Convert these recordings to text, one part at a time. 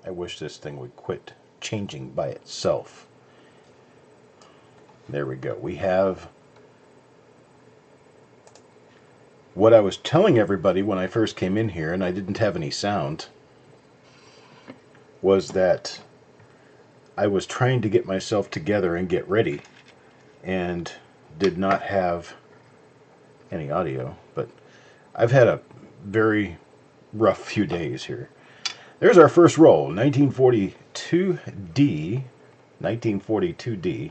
I wish this thing would quit changing by itself. There we go. We have what I was telling everybody when I first came in here and I didn't have any sound was that I was trying to get myself together and get ready and did not have any audio, but I've had a very rough few days here. There's our first roll, 1942D. 1942D.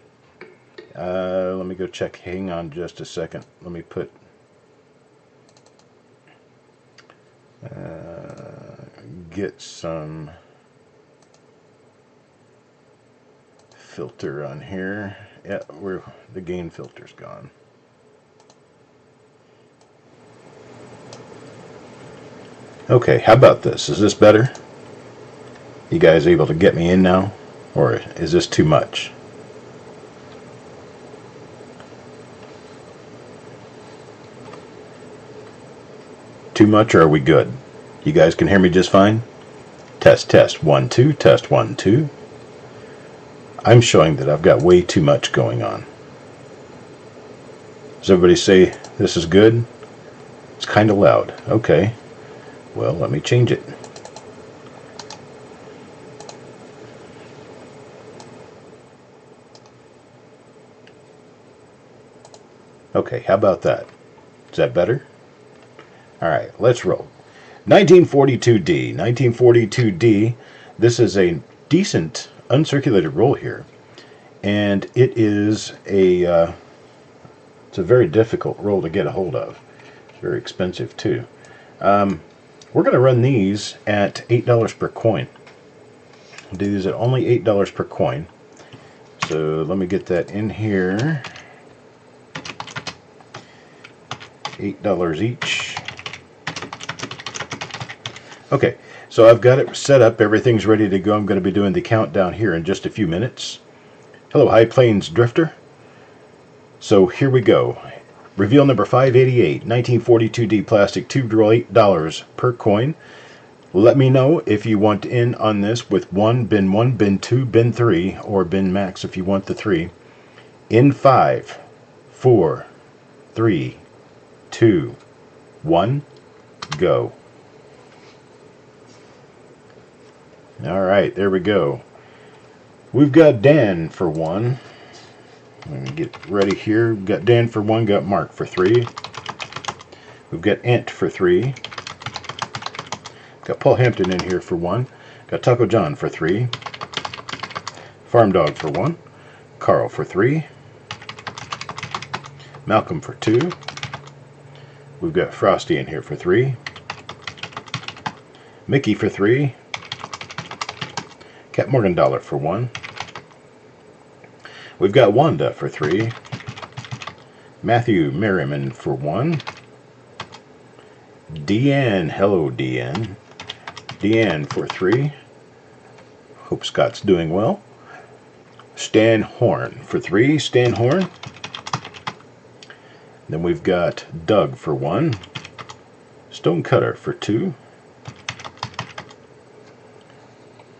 Let me go check. Hang on just a second. Let me put get some filter on here. Yeah, the gain filter's gone. Okay, how about this? Is this better? You guys able to get me in now? Or is this too much? Too much, or are we good? You guys can hear me just fine? Test, test, 1, 2, test, 1, 2. I'm showing that I've got way too much going on. Does everybody say this is good? It's kind of loud. Okay. Well, let me change it. Okay, how about that? Is that better? Alright, let's roll. 1942D. 1942D. This is a decent uncirculated roll here. And it is it's a very difficult roll to get a hold of. It's very expensive too. We're going to run these at $8 per coin. We'll do these at only $8 per coin. So let me get that in here. $8 each. Okay, so I've got it set up. Everything's ready to go. I'm going to be doing the countdown here in just a few minutes. Hello, High Plains Drifter. So here we go. Reveal number 588, 1942D plastic tube roll, $8 per coin. Let me know if you want in on this with bin 2, bin 3, or bin max if you want the 3. In 5, 4, 3, 2, 1, go. Alright, there we go. We've got Dan for 1. Let me get ready here. We've got Dan for 1, got Mark for 3. We've got Ant for 3. Got Paul Hampton in here for 1. Got Taco John for 3. Farm Dog for 1. Carl for 3. Malcolm for 2. We've got Frosty in here for 3. Mickey for 3. Cat Morgendollar for 1. We've got Wanda for 3. Matthew Merriman for 1. Deanne, hello Deanne. Deanne for 3. Hope Scott's doing well. Stan Horn for 3. Stan Horn. Then we've got Doug for 1. Stone Cutter for 2.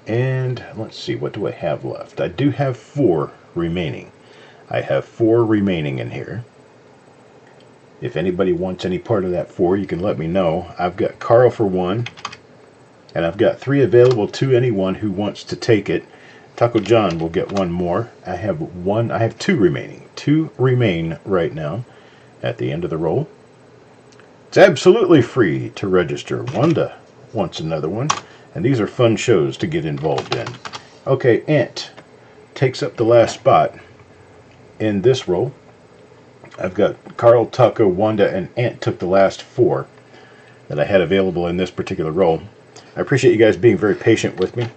And let's see, what do I have left? I do have 4 remaining. I have 4 remaining in here. If anybody wants any part of that 4, you can let me know. I've got Carl for 1, and I've got 3 available to anyone who wants to take it. Taco John will get 1 more. I have 2 remaining. 2 remain right now at the end of the roll. It's absolutely free to register. Wanda wants another one, and these are fun shows to get involved in. Okay, Ant takes up the last spot in this roll. I've got Carl, Taco, Wanda, and Ant took the last 4 that I had available in this particular roll. I appreciate you guys being very patient with me.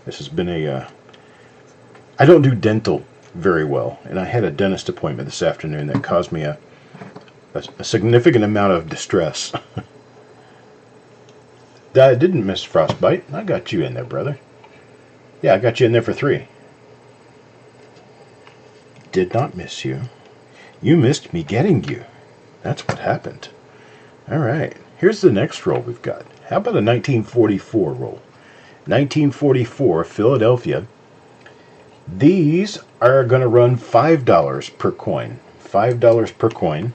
This has been I don't do dental very well, and I had a dentist appointment this afternoon that caused me a significant amount of distress. I didn't miss Frostbite. I got you in there, brother. Yeah, I got you in there for 3. Did not miss you. You missed me getting you. That's what happened. Alright, here's the next roll we've got. How about a 1944 roll? 1944 Philadelphia. These are going to run $5 per coin. $5 per coin.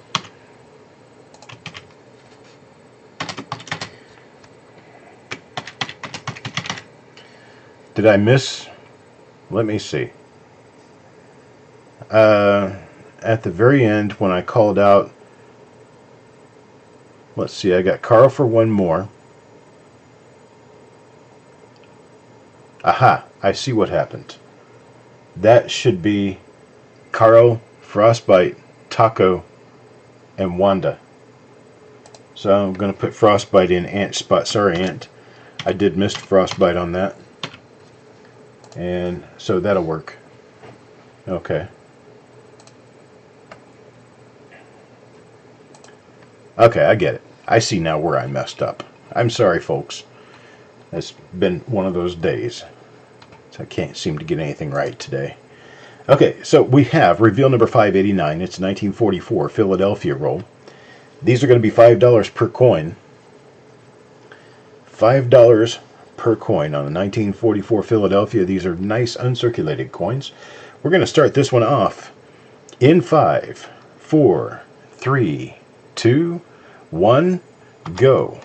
Did I miss? Let me see. At the very end, when I called out, let's see, I got Carl for one more. Aha, I see what happened. That should be Carl, Frostbite, Taco, and Wanda. So I'm going to put Frostbite in Ant's spot. Sorry, Ant. I did miss Frostbite on that. And so that'll work. Okay. Okay, I get it. I see now where I messed up. I'm sorry, folks. It's been one of those days. So I can't seem to get anything right today. Okay, so we have reveal number 589. It's 1944 Philadelphia roll. These are going to be $5 per coin. $5 per coin on the 1944 Philadelphia. These are nice uncirculated coins. We're going to start this one off in 5, 4, 3, 2, 1, go.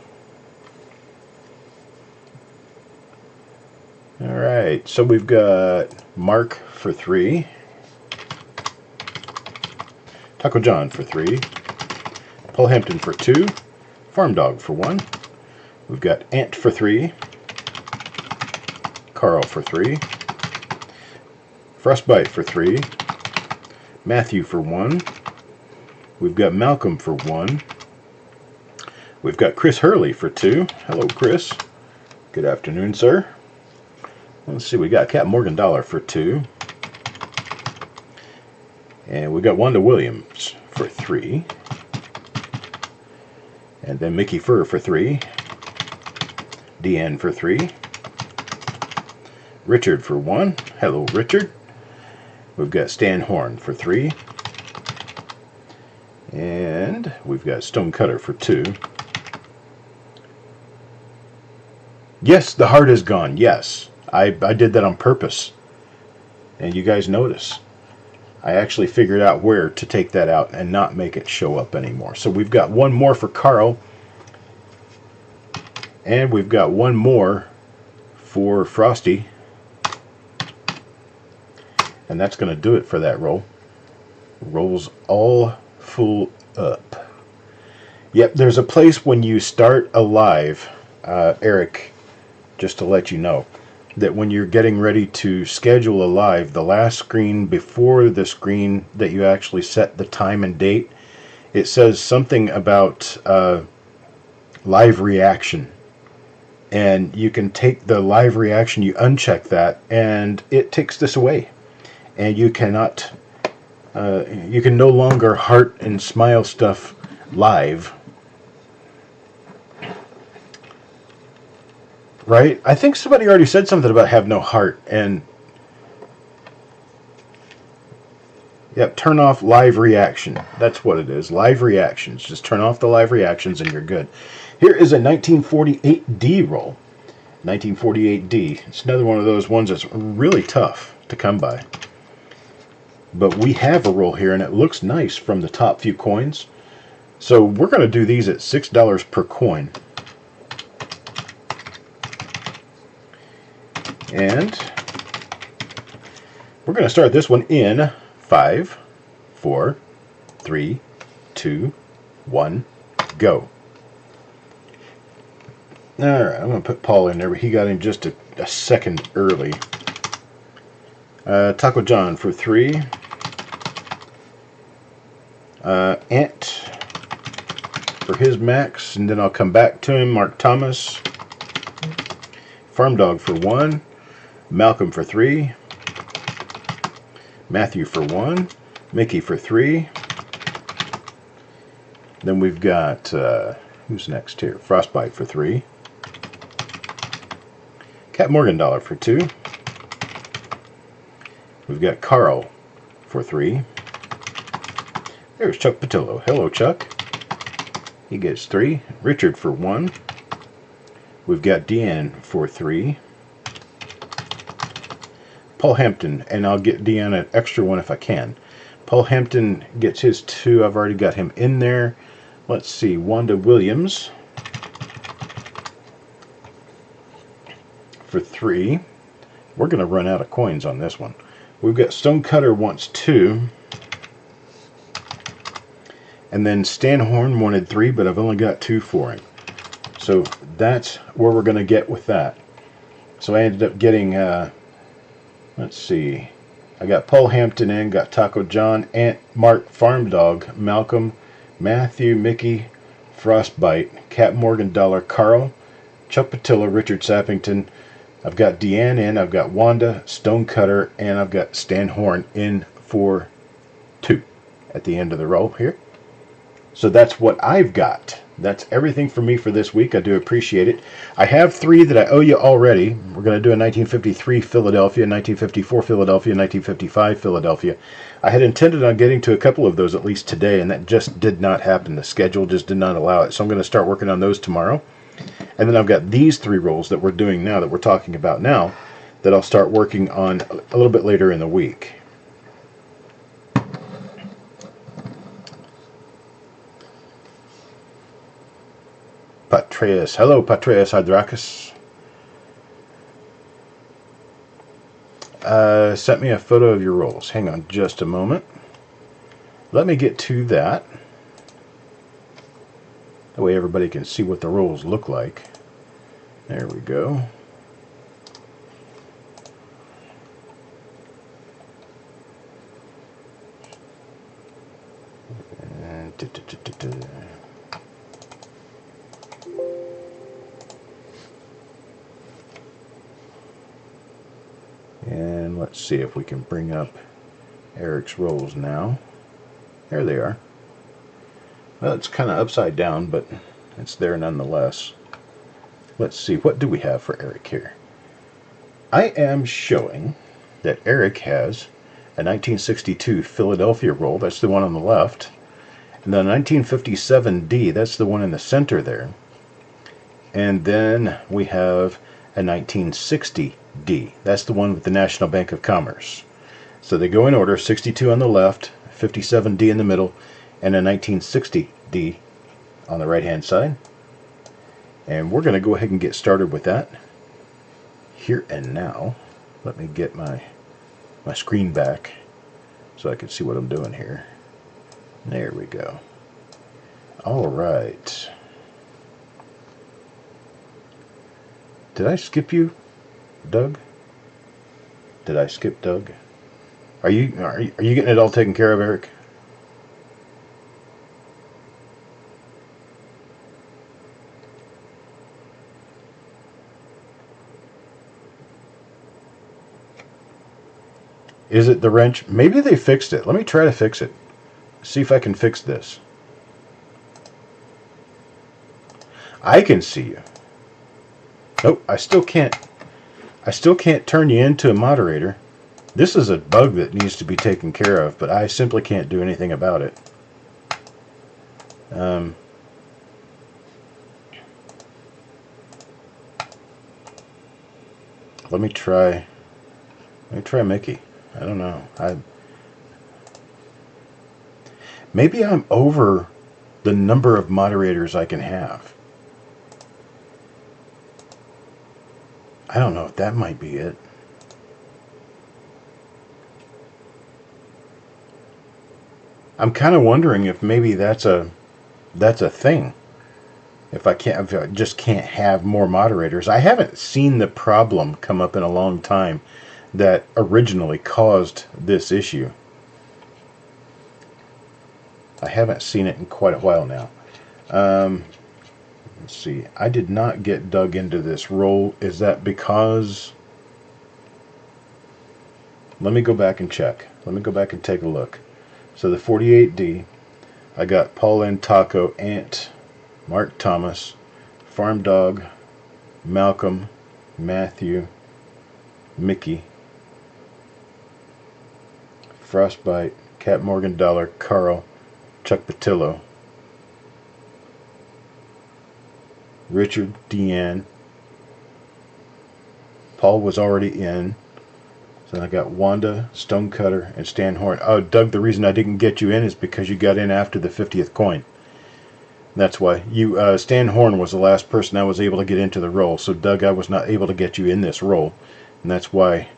Alright, so we've got Mark for 3, Taco John for 3, Paul Hampton for 2, Farm Dog for 1, we've got Ant for 3, Carl for 3, Frostbite for 3, Matthew for 1, we've got Malcolm for 1, we've got Chris Hurley for 2. Hello, Chris. Good afternoon, sir. Let's see, we got Cap Morgan Dollar for 2. And we got Wanda Williams for 3. And then Mickey Fur for 3. Deanne for 3. Richard for 1. Hello, Richard. We've got Stan Horn for 3. And we've got Stone Cutter for 2. Yes, the heart is gone. Yes. I did that on purpose, and you guys notice I actually figured out where to take that out and not make it show up anymore. So we've got one more for Carl, and we've got one more for Frosty, and that's going to do it for that roll. Rolls all full up. Yep, there's a place when you start a live, Eric, just to let you know, that when you're getting ready to schedule a live, the last screen before the screen that you actually set the time and date, it says something about live reaction. And you can take the live reaction, you uncheck that, and it takes this away. And you cannot, you can no longer heart and smile stuff live. Right? I think somebody already said something about have no heart. And yep, turn off live reaction. That's what it is. Live reactions. Just turn off the live reactions and you're good. Here is a 1948D roll. 1948D. It's another one of those ones that's really tough to come by. But we have a roll here and it looks nice from the top few coins. So we're going to do these at $6 per coin. And we're going to start this one in 5, 4, 3, 2, 1, go. Alright, I'm going to put Paul in there, but he got in just a second early. Taco John for 3. Ant for his max, and then I'll come back to him. Mark Thomas. Farm Dog for 1. Malcolm for 3. Matthew for 1. Mickey for 3. Then we've got, who's next here? Frostbite for 3. Cap Morgan Dollar for 2. We've got Carl for 3. There's Chuck Patillo. Hello, Chuck. He gets 3. Richard for 1. We've got Deanne for 3. Paul Hampton, and I'll get Deanna an extra one if I can. Paul Hampton gets his 2. I've already got him in there. Let's see, Wanda Williams for 3. We're going to run out of coins on this one. We've got Stonecutter wants 2. And then Stan Horn wanted 3, but I've only got 2 for him. So that's where we're going to get with that. So I ended up getting, let's see, I got Paul Hampton in, got Taco John, Aunt Mark, Farm Dog, Malcolm, Matthew, Mickey, Frostbite, Cap Morgan Dollar, Carl, Chuck Patillo, Richard Sappington. I've got Deanne in, I've got Wanda, Stonecutter, and I've got Stan Horn in for 2 at the end of the roll here. So that's what I've got. That's everything for me for this week. I do appreciate it. I have 3 that I owe you already. We're going to do a 1953 Philadelphia, 1954 Philadelphia, 1955 Philadelphia. I had intended on getting to a couple of those at least today, and that just did not happen. The schedule just did not allow it. So I'm going to start working on those tomorrow. And then I've got these 3 rolls that we're doing now, that we're talking about now, that I'll start working on a little bit later in the week. Patreus. Hello, Patreus Hydrakis. Sent me a photo of your rolls. Hang on just a moment. Let me get to that. That way everybody can see what the rolls look like. There we go. And let's see if we can bring up Eric's rolls now. There they are. Well, it's kind of upside down, but it's there nonetheless. Let's see, what do we have for Eric here? I am showing that Eric has a 1962 Philadelphia roll. That's the one on the left. And the 1957 D, that's the one in the center there. And then we have a 1960 D. That's the one with the National Bank of Commerce. So they go in order, 62 on the left, 57 D in the middle, and a 1960 D on the right hand side. And we're going to go ahead and get started with that here and now. Let me get my screen back so I can see what I'm doing here. There we go. All right. Did I skip you, Doug? Did I skip Doug? Are you getting it all taken care of, Eric? Is it the wrench? Maybe they fixed it. Let me try to fix it. See if I can fix this. I can see you. Nope, I still can't turn you into a moderator. This is a bug that needs to be taken care of, but I simply can't do anything about it. Let me try Mickey. I don't know. Maybe I'm over the number of moderators I can have. I don't know if that might be it. I'm kind of wondering if maybe that's a thing. If I just can't have more moderators. I haven't seen the problem come up in a long time that originally caused this issue. I haven't seen it in quite a while now. Let's see. I did not get dug into this roll. Is that because... Let me go back and check. Let me go back and take a look. So the 48D, I got Paul and Taco, Ant, Mark Thomas, Farm Dog, Malcolm, Matthew, Mickey, Frostbite, Cap Morgan Dollar, Carl, Chuck Patillo, Richard, Deanne. Paul was already in. So I got Wanda, Stonecutter, and Stan Horn. Oh, Doug, the reason I didn't get you in is because you got in after the 50th coin. That's why. Stan Horn was the last person I was able to get into the roll. So, Doug, I was not able to get you in this roll. And that's why.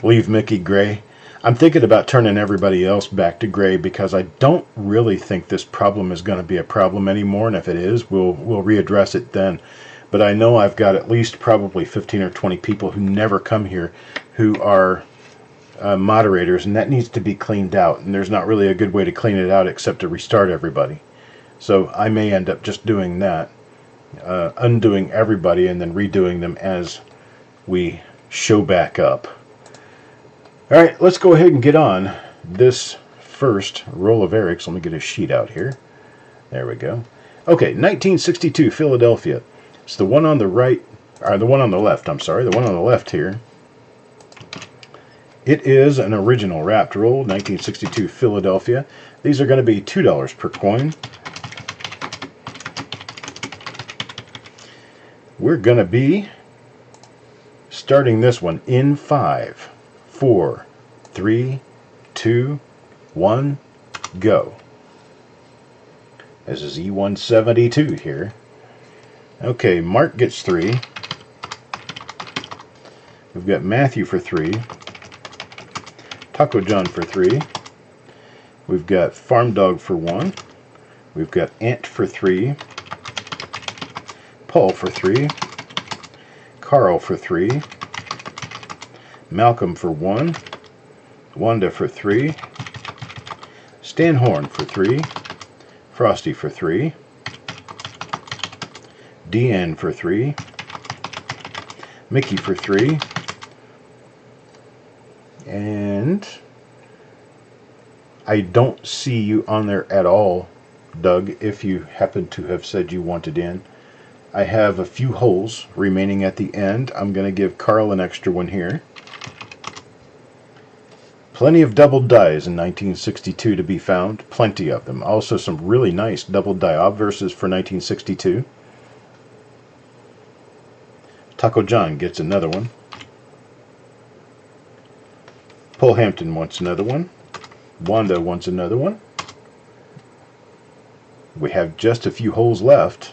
Leave Mickey gray. I'm thinking about turning everybody else back to gray because I don't really think this problem is going to be a problem anymore. And if it is, we'll readdress it then. But I know I've got at least probably 15 or 20 people who never come here who are moderators, and that needs to be cleaned out. And there's not really a good way to clean it out except to restart everybody. So I may end up just doing that, undoing everybody and then redoing them as we show back up. All right, let's go ahead and get on this first roll of Eric's. Let me get a sheet out here. There we go. Okay, 1962 Philadelphia. It's the one on the right, or the one on the left, I'm sorry, the one on the left here. It is an original wrapped roll, 1962 Philadelphia. These are going to be $2 per coin. We're going to be starting this one in 5, 4, 3, 2, 1, go. This is E172 here. Okay, Mark gets 3. We've got Matthew for 3. Taco John for 3. We've got Farm Dog for 1. We've got Ant for 3. Paul for 3. Carl for 3. Malcolm for 1. Wanda for 3. Stan Horn for 3. Frosty for 3. Deanne for 3. Mickey for 3. And I don't see you on there at all, Doug, if you happen to have said you wanted in. I have a few holes remaining at the end. I'm going to give Carl an extra one here. Plenty of double dies in 1962 to be found. Plenty of them. Also some really nice double die obverses for 1962. Taco John gets another one. Paul Hampton wants another one. Wanda wants another one. We have just a few holes left.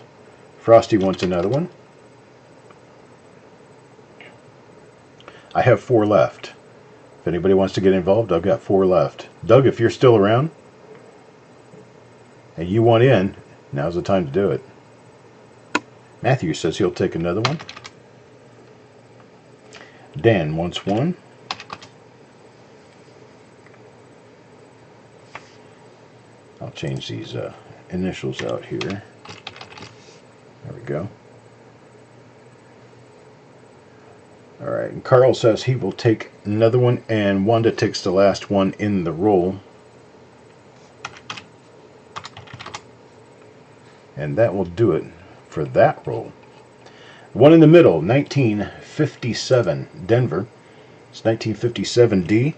Frosty wants another one. I have 4 left. If anybody wants to get involved, I've got 4 left. Doug, if you're still around and you want in, now's the time to do it. Matthew says he'll take another one. Dan wants one. I'll change these initials out here. There we go. Alright, and Carl says he will take another one, and Wanda takes the last one in the roll. And that will do it for that roll. One in the middle, 1957 Denver. It's 1957D.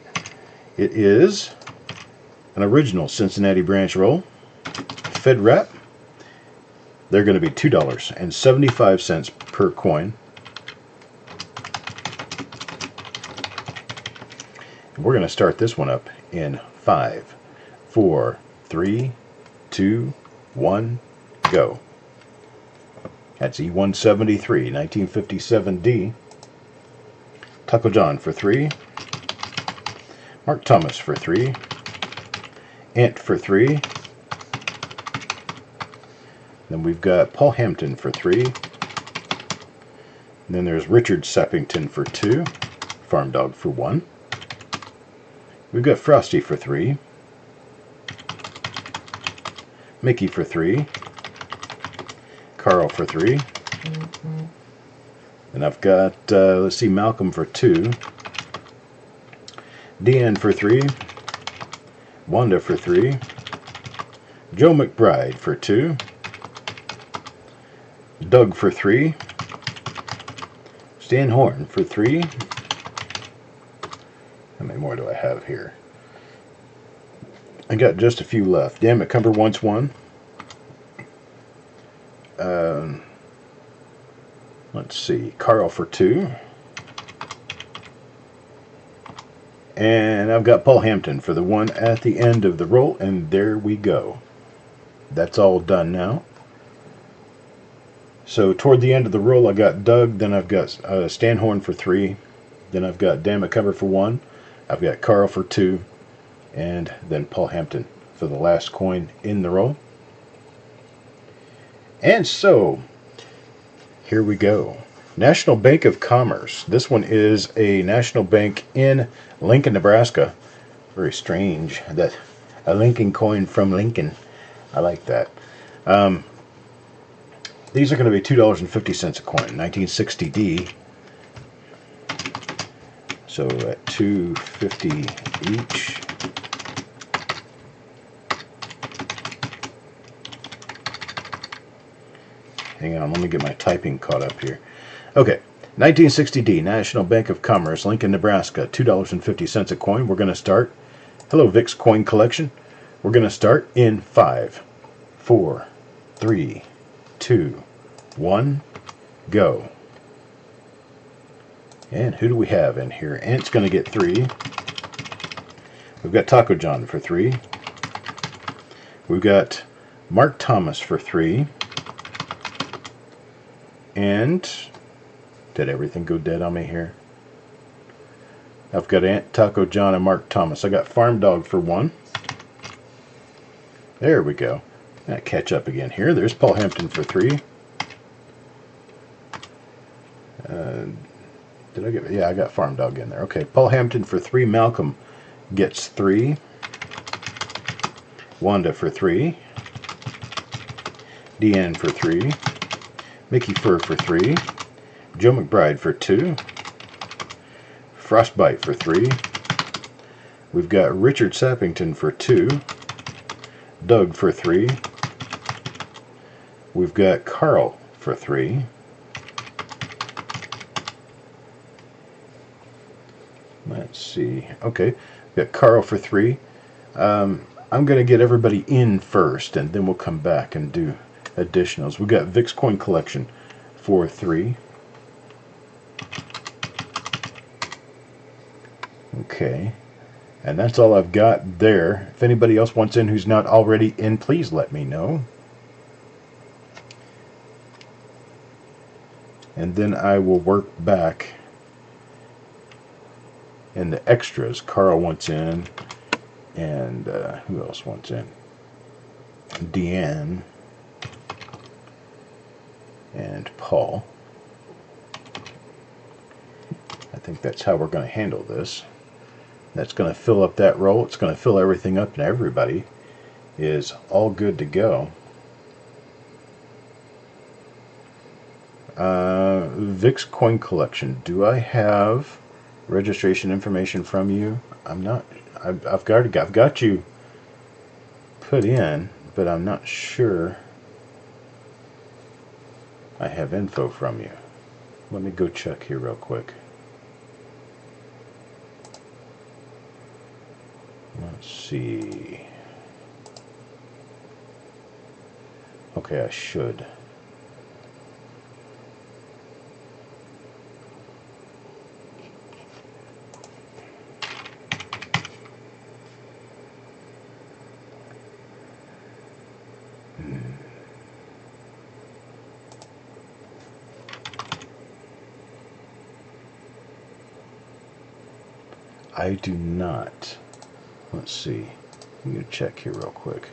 It is an original Cincinnati branch roll. Fed wrap. They're going to be $2.75 per coin. We're going to start this one up in 5, 4, 3, 2, 1, go. That's E173, 1957D. Taco John for 3. Mark Thomas for 3. Ant for 3. Then we've got Paul Hampton for 3. And then there's Richard Sappington for 2. Farm Dog for 1. We've got Frosty for 3. Mickey for 3. Carl for 3. And I've got, let's see, Malcolm for 2. Deanne for 3. Wanda for 3. Joe McBride for 2. Doug for 3. Stan Horn for 3. How many more do I have here? I got just a few left. Damn it, Cumber wants one. Let's see, Carl for 2. And I've got Paul Hampton for the 1 at the end of the roll, and there we go. That's all done now. So toward the end of the roll, I got Doug, then I've got Stanhorn for 3, then I've got Dan McCover for 1, I've got Carl for 2, and then Paul Hampton for the last coin in the roll. And so, here we go. National Bank of Commerce. This one is a national bank in Lincoln, Nebraska. Very strange that a Lincoln coin from Lincoln. I like that. These are going to be $2.50 a coin, 1960D. So at $2.50 each. Hang on, let me get my typing caught up here. Okay, 1960D, National Bank of Commerce, Lincoln, Nebraska, $2.50 a coin. We're going to start. Hello, Vic's Coin Collection. We're going to start in 5, 4, 3, 2, 1, go. And who do we have in here? Ant's going to get 3. We've got Taco John for 3. We've got Mark Thomas for 3. And did everything go dead on me here? I've got Ant, Taco John, and Mark Thomas. I got Farm Dog for 1. There we go. I'll catch up again here. There's Paul Hampton for 3. Did I get? Yeah, I got Farm Dog in there. Okay, Paul Hampton for 3. Malcolm gets 3. Wanda for 3. Deanne for 3. Mickey Fur for 3. Joe McBride for 2. Frostbite for 3. We've got Richard Sappington for 2. Doug for 3. We've got Carl for 3. Let's see. Okay, we've got Carl for 3. I'm going to get everybody in first, and then we'll come back and do additionals. We've got Vic's Coin Collection for 3. Okay, and that's all I've got there. If anybody else wants in who's not already in, please let me know. And then I will work back in the extras. Carl wants in, and who else wants in? Deanne and Paul. I think that's how we're going to handle this. That's going to fill up that roll. It's going to fill everything up, and everybody is all good to go. Vic's Coin Collection. Do I have registration information from you? I'm not. I've got you put in, but I'm not sure I have info from you. Let me go check here real quick. Let's see. Okay, I should. I do not. Let's see. I'm going to check here real quick.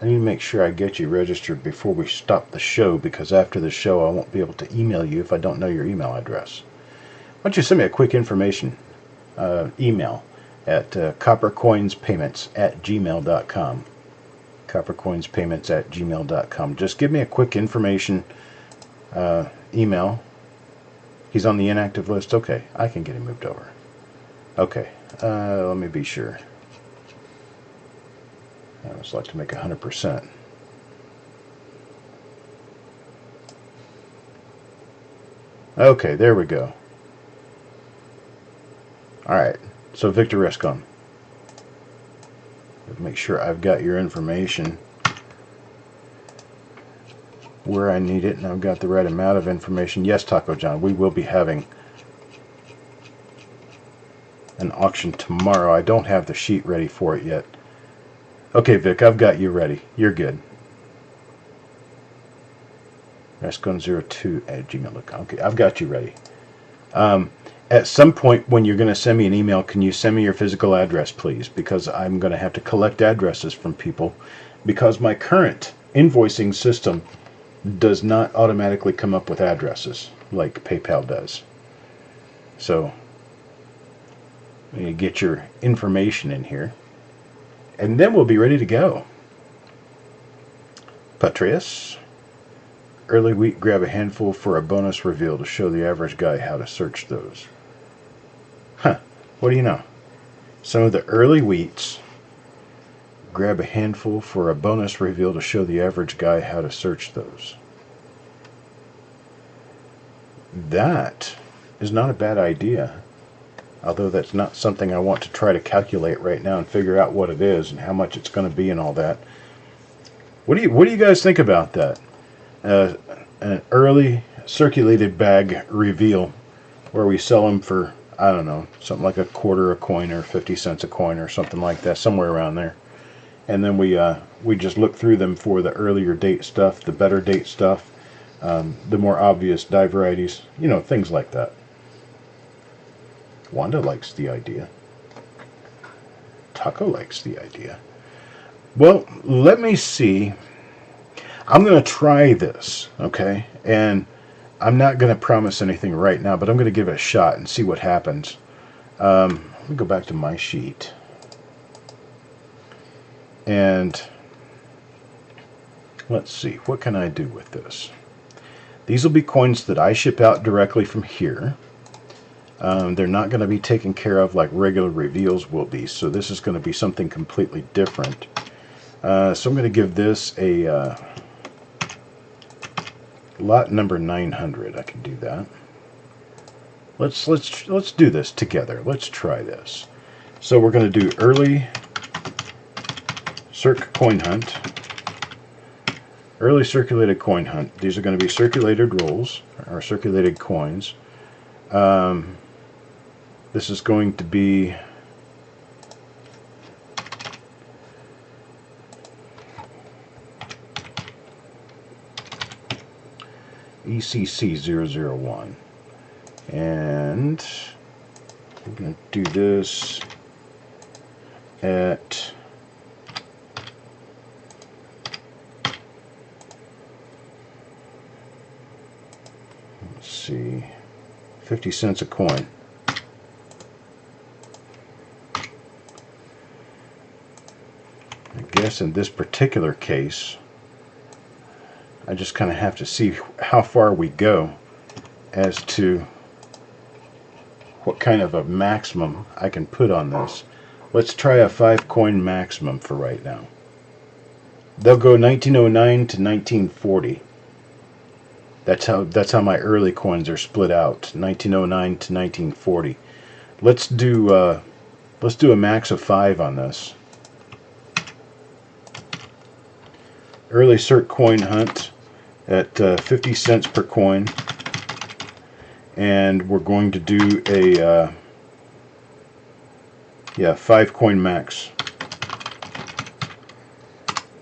I need to make sure I get you registered before we stop the show, because after the show I won't be able to email you if I don't know your email address. Why don't you send me a quick information email at coppercoinspayments@gmail.com. coppercoinspayments@gmail.com. Just give me a quick information email. He's on the inactive list. Okay, I can get him moved over. Okay, let me be sure. I always like to make 100%. Okay, there we go. Alright, so Victor Rescon. Make sure I've got your information. where I need it, and I've got the right amount of information. Yes, Taco John, we will be having an auction tomorrow. I don't have the sheet ready for it yet. Okay, Vic, I've got you ready. You're good. Rascon02@gmail.com. Okay, I've got you ready. At some point when you're going to send me an email, can you send me your physical address, please? Because I'm going to have to collect addresses from people, because my current invoicing system does not automatically come up with addresses like PayPal does. So you get your information in here, and then we'll be ready to go. Patreus, early wheat, grab a handful for a bonus reveal to show the average guy how to search those. Huh, what do you know? Some of the early wheats, grab a handful for a bonus reveal to show the average guy how to search those. That is not a bad idea. Although that's not something I want to try to calculate right now and figure out what it is and how much it's going to be and all that. What do you guys think about that? An early circulated bag reveal where we sell them for, I don't know, something like $0.25 a coin or 50 cents a coin or something like that, somewhere around there. And then we just look through them for the earlier date stuff, the better date stuff, the more obvious die varieties, you know, things like that. Wanda likes the idea. Taco likes the idea. Well, let me see. I'm going to try this, okay? And I'm not going to promise anything right now, but I'm going to give it a shot and see what happens. Let me go back to my sheet. And let's see, what can I do with this? These will be coins that I ship out directly from here. They're not going to be taken care of like regular reveals will be, so this is going to be something completely different. So I'm going to give this a lot number 900. I can do that. Let's do this together. Let's try this. So we're going to do early circ coin hunt. Early circulated coin hunt. These are going to be circulated rolls or circulated coins. This is going to be ECC001, and we're going to do this at let's see, 50 cents a coin. I guess in this particular case, I just kind of have to see how far we go as to what kind of a maximum I can put on this. Let's try a 5-coin maximum for right now. They'll go 1909 to 1940. That's how my early coins are split out. 1909 to 1940. Let's do a max of 5 on this. Early cert coin hunt at 50 cents per coin, and we're going to do a 5-coin max.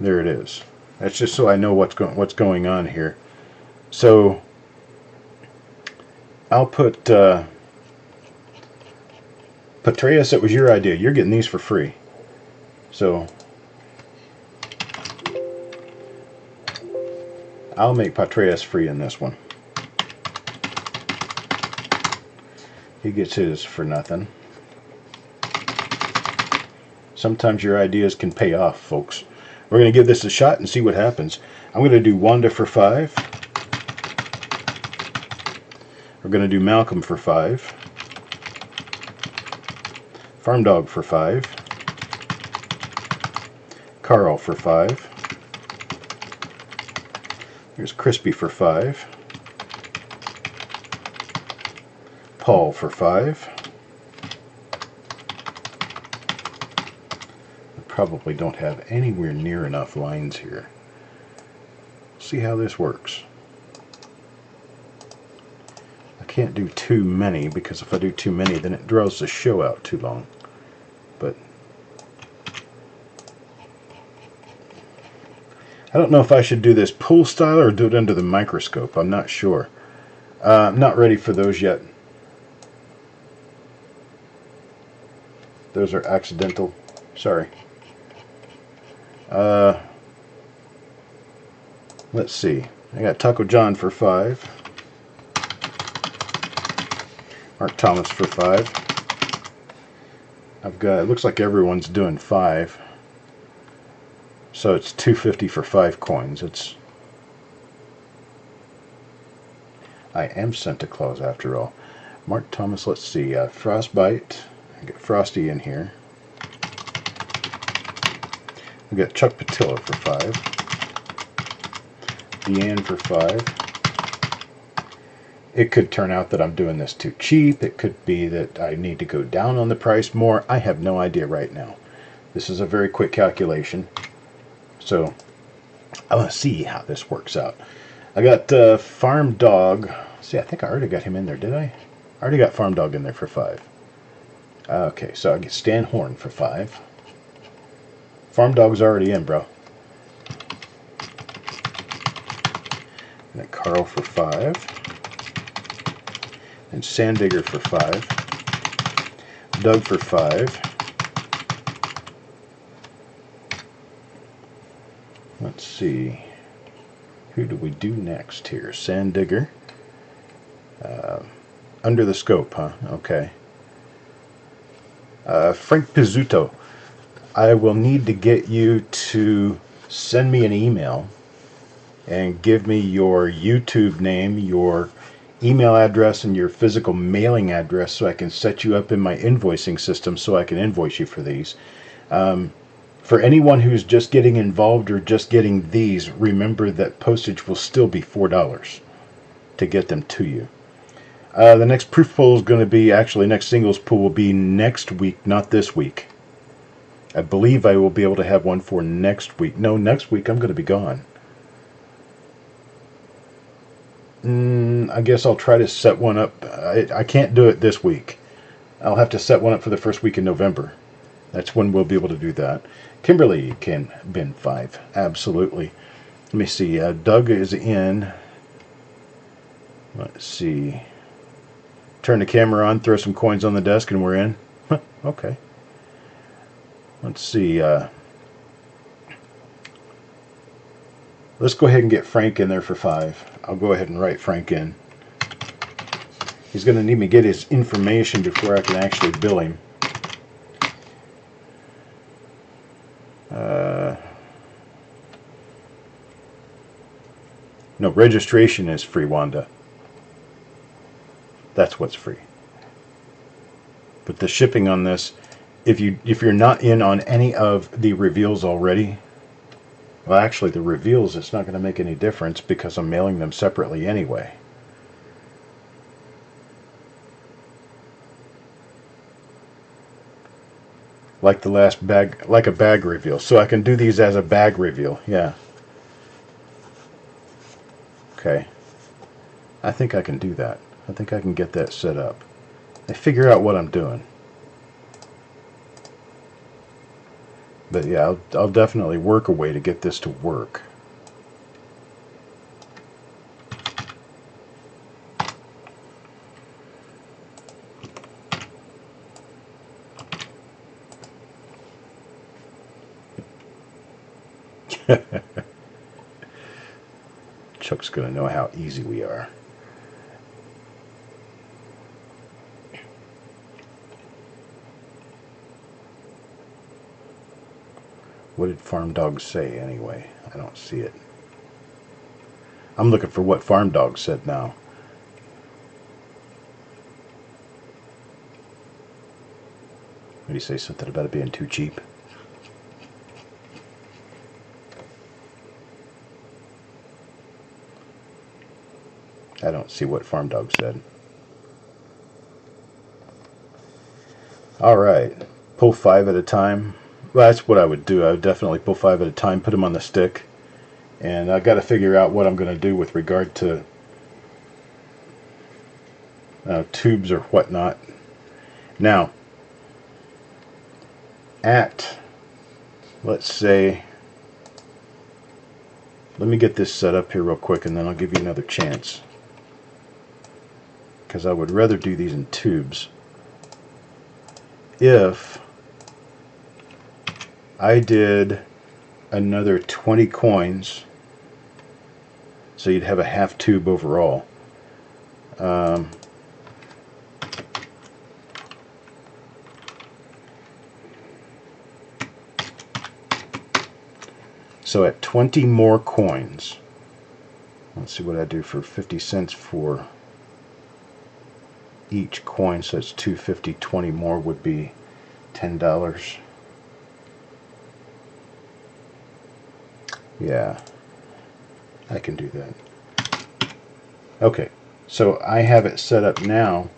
There it is. That's just so I know what's going on here. So I'll put Patreus, it was your idea. You're getting these for free. So I'll make Patreus free in this one. He gets his for nothing. Sometimes your ideas can pay off, folks. We're going to give this a shot and see what happens. I'm going to do Wanda for 5. We're going to do Malcolm for 5. Farm Dog for 5. Carl for 5. Here's Crispy for 5. Paul for 5. I probably don't have anywhere near enough lines here. see how this works. I can't do too many, because if I do too many, then it draws the show out too long. But I don't know if I should do this pull style or do it under the microscope. I'm not sure. I'm not ready for those yet. Those are accidental. Sorry. Let's see. I got Taco John for 5. Mark Thomas for 5. I've got, it looks like everyone's doing 5. So it's $2.50 for 5 coins. I am Santa Claus after all. Mark Thomas, let's see. Frostbite. I got Frosty in here. We got Chuck Patilla for 5. Deanne for 5. It could turn out that I'm doing this too cheap. It could be that I need to go down on the price more. I have no idea right now. This is a very quick calculation. So I want to see how this works out. I got Farm Dog. See, I think I already got him in there, did I? I already got Farm Dog in there for 5. Okay, so I get Stan Horn for 5. Farm Dog's already in, bro. And Carl for 5. And Sandigger for 5. Doug for 5. Let's see. Who do we do next here? Sandigger. Under the scope, huh? Okay. Frank Pizzuto. I will need to get you to send me an email and give me your YouTube name, your email address, and your physical mailing address so I can set you up in my invoicing system so I can invoice you for these. For anyone who's just getting involved or just getting these, remember that postage will still be $4 to get them to you. The next proof pool is going to be, actually next singles pool will be next week, not this week. I believe I will be able to have one for next week. No, next week I'm going to be gone. I guess I'll try to set one up. I can't do it this week. I'll have to set one up for the first week in November. That's when we'll be able to do that. Kimberly can bin 5. Absolutely. Let me see. Doug is in. Let's see. Turn the camera on, throw some coins on the desk, and we're in. Okay. Let's see. Let's go ahead and get Frank in there for 5. I'll go ahead and write Frank in. He's going to need me to get his information before I can actually bill him. No, registration is free, Wanda. That's what's free. But the shipping on this, if you're not in on any of the reveals already, well, actually the reveals, it's not going to make any difference because I'm mailing them separately anyway. Like the last bag, like a bag reveal. So I can do these as a bag reveal. Yeah. Okay. I think I can do that. I think I can get that set up. I figure out what I'm doing. But yeah, I'll definitely work a way to get this to work. Chuck's going to know how easy we are. What did Farm Dog say anyway? I don't see it. I'm looking for what Farm Dog said now. Did he say something about it being too cheap? I don't see what Farm Dog said. Alright, pull 5 at a time. Well, that's what I would do. I would definitely pull 5 at a time, put them on the stick, And I got to figure out what I'm going to do with regard to tubes or whatnot. Now, let's say, let me get this set up here real quick, and then I'll give you another chance, because I would rather do these in tubes. If I did another 20 coins, so you'd have a half tube overall. So at 20 more coins, let's see what I do for 50 cents for each coin, so it's $2.50. 20 more would be $10. Yeah, I can do that. Okay, so I have it set up now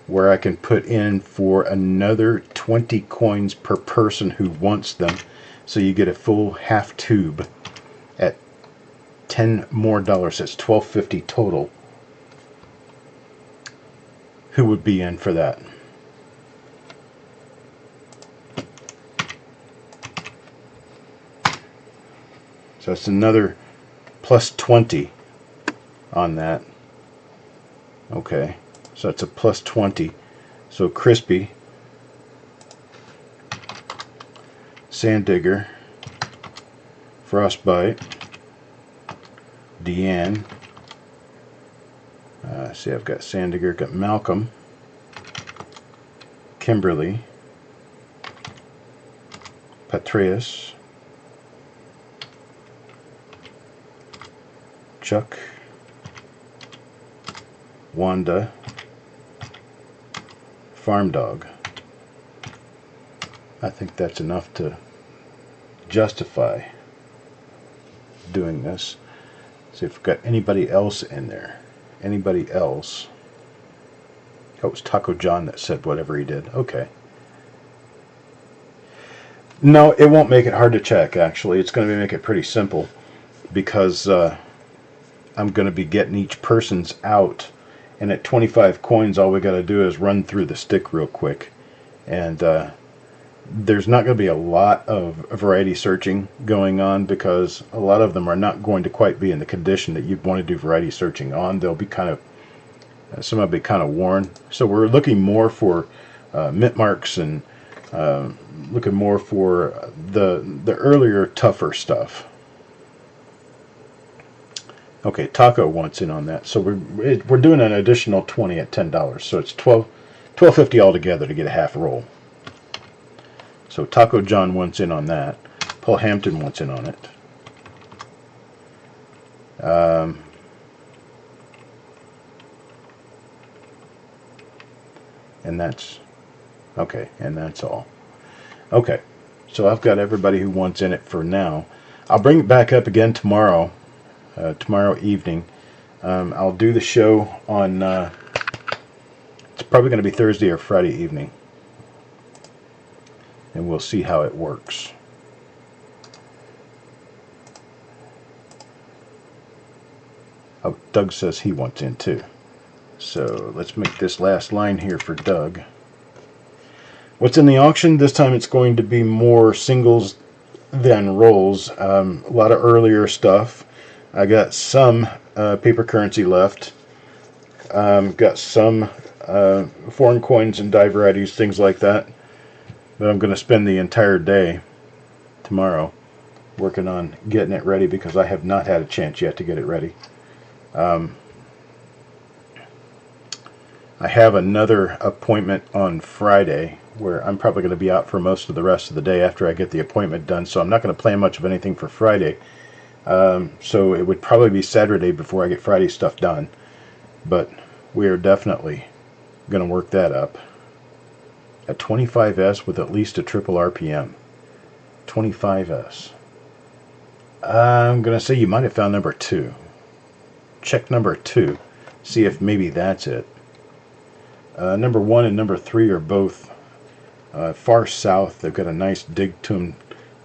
where I can put in for another 20 coins per person who wants them. So you get a full half tube at $10 more. That's $12.50 total. Who would be in for that? So it's another plus 20 on that. Okay, so it's a plus 20. So Crispy, Sand Digger, Frostbite, Deanne. See, I've got Sand Digger, got Malcolm, Kimberly, Patreus, Chuck, Wanda, Farm Dog. I think that's enough to justify doing this. See if we've got anybody else in there. Anybody else? Oh, it was Taco John that said whatever he did. Okay. No, it won't make it hard to check, actually. It's going to make it pretty simple, because I'm going to be getting each person's out, and at 25 coins all we got to do is run through the stick real quick, and there's not going to be a lot of variety searching going on, because a lot of them are not going to quite be in the condition that you'd want to do variety searching on. They'll be kind of, some will be kind of worn. So we're looking more for mint marks, and looking more for the earlier, tougher stuff. Okay, Taco wants in on that, so we're doing an additional 20 at $10, so it's $12.50 altogether to get a half roll. So Taco John wants in on that. Paul Hampton wants in on it. And that's okay, and that's all. Okay, so I've got everybody who wants in it for now. I'll bring it back up again tomorrow. Tomorrow evening. I'll do the show on, it's probably going to be Thursday or Friday evening, and we'll see how it works. Oh, Doug says he wants in too. So let's make this last line here for Doug. What's in the auction? This time it's going to be more singles than rolls. A lot of earlier stuff. I got some paper currency left. Got some foreign coins and die varieties, things like that. But I'm going to spend the entire day tomorrow working on getting it ready, because I have not had a chance yet to get it ready. I have another appointment on Friday where I'm probably going to be out for most of the rest of the day after I get the appointment done, so I'm not going to plan much of anything for Friday. So it would probably be Saturday before I get Friday stuff done, but we are definitely going to work that up. A 25S with at least a triple RPM. 25S. I'm going to say you might have found number 2. Check number 2. See if maybe that's it. Number 1 and number 3 are both far south. They've got a nice dig to them.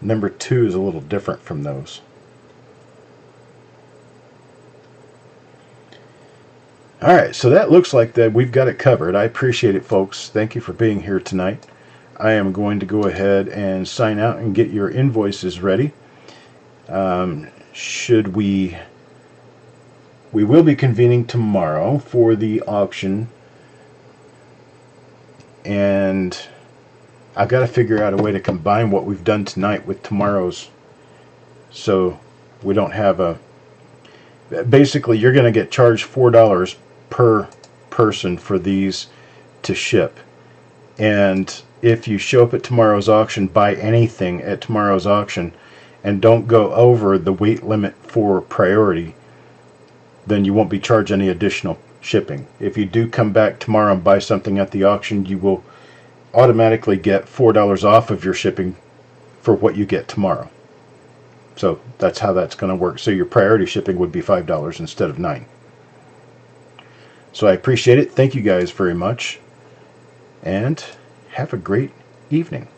Number 2 is a little different from those. Alright, so that looks like that we've got it covered. I appreciate it, folks. Thank you for being here tonight. I am going to go ahead and sign out and get your invoices ready. We will be convening tomorrow for the auction, and I've got to figure out a way to combine what we've done tonight with tomorrow's, so we don't have a... Basically, you're going to get charged $4 per person for these to ship. And if you show up at tomorrow's auction, buy anything at tomorrow's auction, and don't go over the weight limit for priority, then you won't be charged any additional shipping. If you do come back tomorrow and buy something at the auction, you will automatically get $4 off of your shipping for what you get tomorrow. So that's how that's going to work. So your priority shipping would be $5 instead of $9. So I appreciate it. Thank you guys very much. And have a great evening.